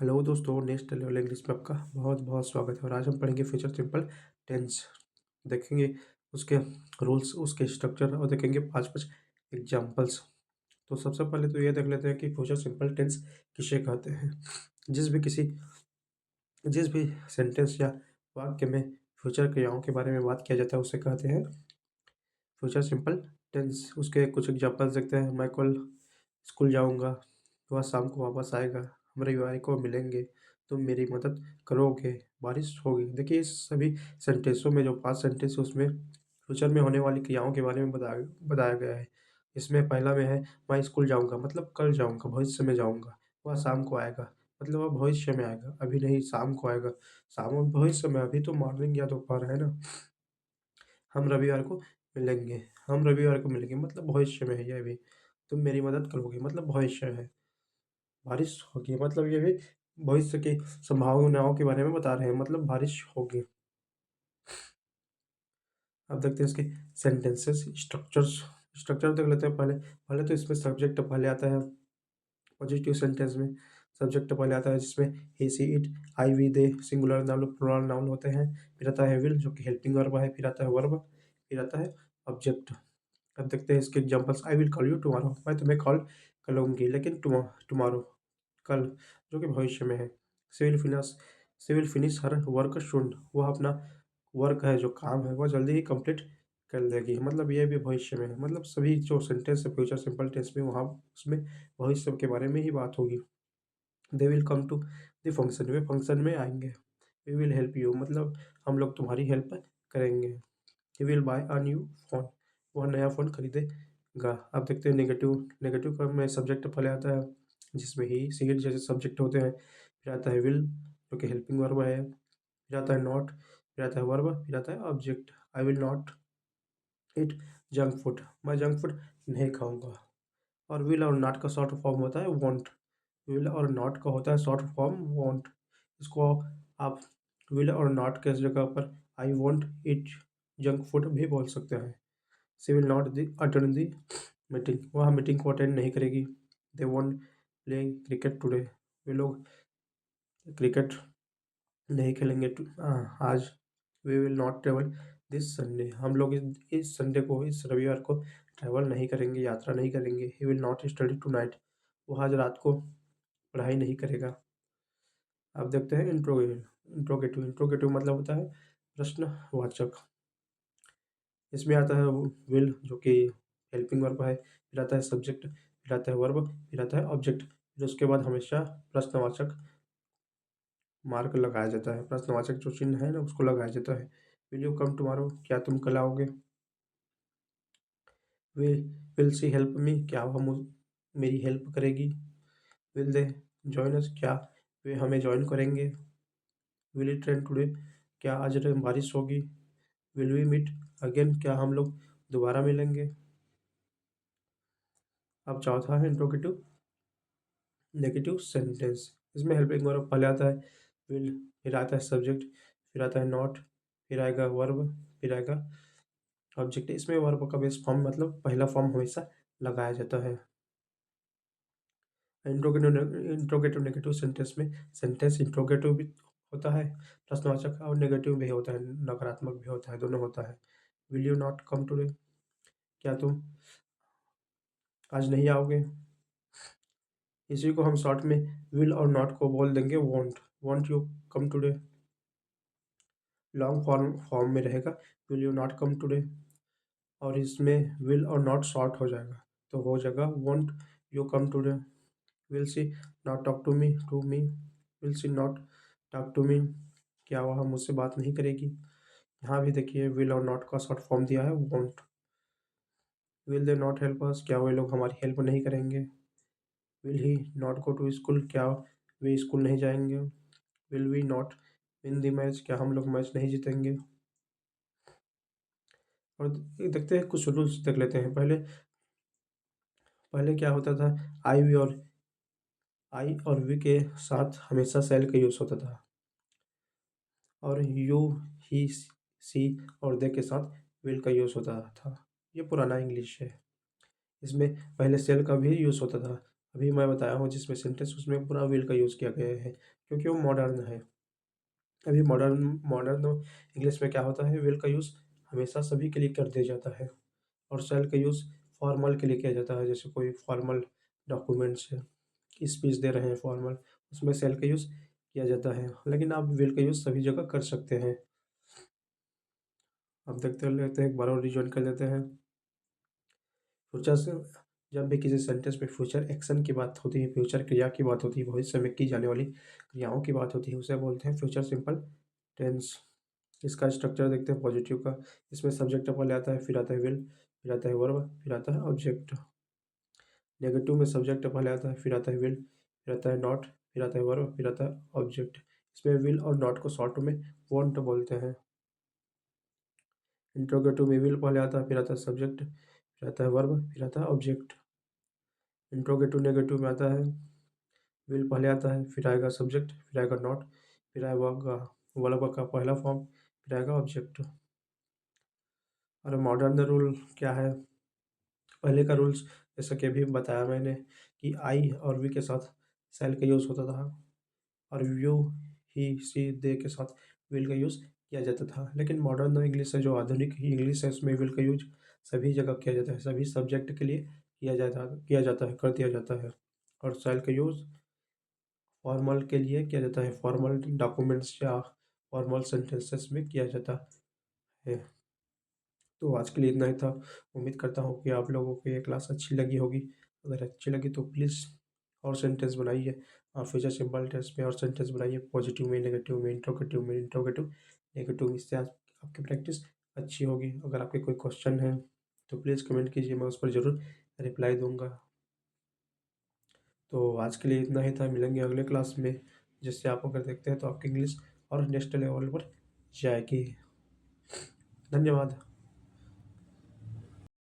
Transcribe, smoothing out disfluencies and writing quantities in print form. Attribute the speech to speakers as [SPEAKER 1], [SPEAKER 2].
[SPEAKER 1] Hello दोस्तों, next level English में आपका बहुत बहुत स्वागत है। और आज हम पढ़ेंगे फ्यूचर सिंपल टेंस। देखेंगे उसके रूल्स, उसके स्ट्रक्चर और देखेंगे 5 एग्जांपल्स। तो सबसे पहले तो ये देख लेते हैं कि फ्यूचर सिंपल टेंस किसे कहते हैं। जिस भी सेंटेंस या वाक्य में फ्यूचर क्रियाओं के बारे में बात किया जाता है उसे कहते हैं फ्यूचर सिंपल टेंस। उसके कुछ एग्जांपल्स देखते हैं। मैं कल स्कूल जाऊँगा, वह शाम को वापस आएगा, हम रविवार को मिलेंगे, तुम मेरी मदद करोगे, बारिश होगी। देखिए इस सभी सेंटेंसों में जो 5 सेंटेंस है उसमें फ्यूचर में होने वाली क्रियाओं के बारे में बताया गया है। इसमें पहला में है मैं स्कूल जाऊँगा मतलब कल जाऊँगा, भविष्य में जाऊँगा। वह शाम को आएगा मतलब वह भविष्य में आएगा, अभी नहीं शाम को आएगा। शाम और भविष्य में, अभी तो मॉर्निंग या दोपहर है ना। हम रविवार को मिलेंगे, हम रविवार को मिलेंगे मतलब भविष्य में है ये भी। तुम मेरी मदद करोगे मतलब भविष्य है। बारिश होगी मतलब ये भी भविष्य की संभावनाओं के बारे में बता रहे हैं, मतलब बारिश होगी। अब देखते हैं इसके सेंटेंसेस स्ट्रक्चर देख लेते हैं। पहले पहले तो इसमें सब्जेक्ट पहले आता है। पॉजिटिव सेंटेंस में सब्जेक्ट पहले आता है जिसमें he, she, it, I, we, they singular noun plural noun होते हैं। फिर आता है विल जो कि हेल्पिंग वर्ब है। फिर आता है वर्ब, फिर आता है ऑब्जेक्ट। अब देखते हैं इसके examples. I will call you tomorrow, मैं तुम्हें कॉल करूँगी लेकिन टुमारो कल, जो कि भविष्य में है। She will finish her work soon, वह अपना वर्क है जो काम है वह जल्दी ही कंप्लीट कर लेगी, मतलब ये भी भविष्य में है। मतलब सभी जो सेंटेंस है फ्यूचर सिंपल टेंस में वहाँ उसमें भविष्य के बारे में ही बात होगी। They will come to the function, वे फंक्शन में आएंगे। वी विल हेल्प यू मतलब हम लोग तुम्हारी हेल्प करेंगे। He will buy a new phone, वह नया फ़ोन खरीदेगा। अब देखते हैं नेगेटिव नेगेटिव का में सब्जेक्ट पहले आता है जिसमें ही, सी, इट जैसे सब्जेक्ट होते हैं। फिर आता है विल जो कि हेल्पिंग वर्ब है। फिर आता है नॉट, फिर आता है वर्ब, फिर आता है object. I will not eat junk food, मैं जंक फूड नहीं खाऊंगा। और विल और नॉट का शॉर्ट फॉर्म होता है वॉन्ट। विल और नॉट का होता है शॉर्ट फॉर्म वॉन्ट। इसको आप विल और नॉट के जगह पर I won't eat junk food भी बोल सकते हैं। She will not attend the meeting, वह मीटिंग को अटेंड नहीं करेगी। They won't play cricket today, वे लोग क्रिकेट नहीं खेलेंगे आज। We will not travel this Sunday, हम लोग इस संडे को, इस रविवार को ट्रैवल नहीं करेंगे, यात्रा नहीं करेंगे। He will not study tonight, वो आज रात को पढ़ाई नहीं करेगा। अब देखते हैं इंट्रोगेटिव। इंट्रोगेटिव मतलब होता है प्रश्नवाचक। इसमें आता है विल जो कि हेल्पिंग वर्ब है। फिर आता है सब्जेक्ट, फिर आता है वर्ब, फिर आता है ऑब्जेक्ट। फिर उसके बाद हमेशा प्रश्नवाचक मार्क लगाया जाता है। प्रश्नवाचक जो चिन्ह है ना उसको लगाया जाता है। विल यू कम टुमारो, क्या तुम कल आओगे। Will will she help me, क्या वह मेरी हेल्प करेगी। विल दे जॉइन अस, क्या वे हमें ज्वाइन करेंगे। विल इट रेन टुडे, क्या आज बारिश होगी। विल वी मीट अगेन, क्या हम लोग दोबारा मिलेंगे। अब चौथा है इंट्रोगेटिव नेगेटिव सेंटेंस। इसमें हेल्पिंग वर्ब पहले आता है विल, फिर आता है सब्जेक्ट, फिर आता है नॉट, फिर आएगा वर्ब, फिर आएगा ऑब्जेक्ट। इसमें वर्ब का बेस फॉर्म मतलब पहला फॉर्म हमेशा लगाया जाता है। इंट्रोगेटिव नेगेटिव सेंटेंस में सेंटेंस इंट्रोगेटिव भी होता है प्रश्नवाचक, और नेगेटिव भी होता है, नकारात्मक भी होता है, दोनों होता है। Will you not come today, क्या तुम आज नहीं आओगे। इसी को हम शॉर्ट में विल और नॉट को बोल देंगे want, want you come today. Long form form में रहेगा will you not come today, और इसमें विल और नॉट शॉर्ट हो जाएगा तो हो जाएगा won't you come today. Will she not talk to me, will she not talk to me, क्या वह मुझसे बात नहीं करेगी। यहाँ भी देखिए विल और नॉट का शॉर्ट फॉर्म दिया है won't. Will they not help us, क्या वे लोग हमारी हेल्प नहीं करेंगे। Will he not go to school, क्या वे स्कूल नहीं जाएंगे। Will we not win the match, क्या हम लोग मैच नहीं जीतेंगे। और देखते हैं कुछ रूल्स देख लेते हैं। पहले पहले क्या होता था, आई और वी के साथ हमेशा सेल का यूज़ होता था, और यू, ही, सी और दे के साथ विल का यूज़ होता था। ये पुराना इंग्लिश है। इसमें पहले सेल का भी यूज़ होता था, अभी मैं बताया हूँ जिसमें सेंटेंस उसमें पूरा विल का यूज़ किया गया है, क्योंकि वो मॉडर्न है। अभी मॉडर्न मॉडर्न इंग्लिश में क्या होता है, विल का यूज़ हमेशा सभी के लिए कर दिया जाता है और शैल का यूज़ फॉर्मल के लिए किया जाता है। जैसे कोई फॉर्मल डॉक्यूमेंट्स है, स्पीच दे रहे हैं फॉर्मल, उसमें शैल का यूज़ किया जाता है। लेकिन आप विल का यूज़ सभी जगह कर सकते हैं। अब देखते लेते हैं, एक बार और रिविज़न कर लेते हैं। फ्यूचर से जब भी किसी सेंटेंस में फ्यूचर एक्शन की बात होती है, फ्यूचर क्रिया की बात होती है, भविष्य में की जाने वाली क्रियाओं की बात होती है, उसे बोलते हैं फ्यूचर सिंपल टेंस। इसका स्ट्रक्चर देखते हैं पॉजिटिव का। इसमें सब्जेक्ट पहले आता है, फिर आता है विल, फिर आता है वर्ब, फिर आता है ऑब्जेक्ट। नेगेटिव में सब्जेक्ट पहले आता है, फिर आता है विल, फिर आता है नॉट, फिर आता है वर्ब, फिर आता है ऑब्जेक्ट। इसमें विल और नॉट को शॉर्ट में वॉन्ट बोलते हैं। इंट्रोगेटिव में विल पहले आता है, फिर आता है सब्जेक्ट, फिर आता है वर्ब, फिर आता है ऑब्जेक्ट। इंट्रोगेटिव नेगेटिव में आता है, विल पहले आता है, फिर आएगा सब्जेक्ट, फिर आएगा नॉट, फिर आएगा वर्ब का पहला फॉर्म, फिर आएगा ऑब्जेक्ट। और मॉडर्न रूल क्या है? पहले का रूल्स जैसा कि अभी बताया मैंने कि आई और वी के साथ शैल का यूज़ होता था और यू, ही, शी, दे के साथ विल का यूज़ किया जाता था। लेकिन मॉडर्न इंग्लिश है, जो आधुनिक इंग्लिश है, उसमें विल का यूज सभी जगह किया जाता है, सभी सब्जेक्ट के लिए किया जाता है, कर दिया जाता है। और शैल का यूज़ फॉर्मल के लिए किया जाता है, फॉर्मल डॉक्यूमेंट्स या फॉर्मल सेंटेंसेस में किया जाता है। तो आज के लिए इतना ही था। उम्मीद करता हूँ कि आप लोगों को ये क्लास अच्छी लगी होगी। अगर अच्छी लगी तो प्लीज़ और सेंटेंस बनाइए, फ्यूचर सिंपल टेंस में और सेंटेंस बनाइए, पॉजिटिव में, नेगेटिव में, इंट्रोगेटिव, नेगेटिव में। इससे आज आपकी प्रैक्टिस अच्छी होगी। अगर आपके कोई क्वेश्चन है तो प्लीज़ कमेंट कीजिए, मैं उस पर ज़रूर रिप्लाई दूँगा। तो आज के लिए इतना ही था, मिलेंगे अगले क्लास में, जिससे आप अगर देखते हैं तो आपकी इंग्लिश और नेक्स्ट लेवल पर जाएगी। धन्यवाद।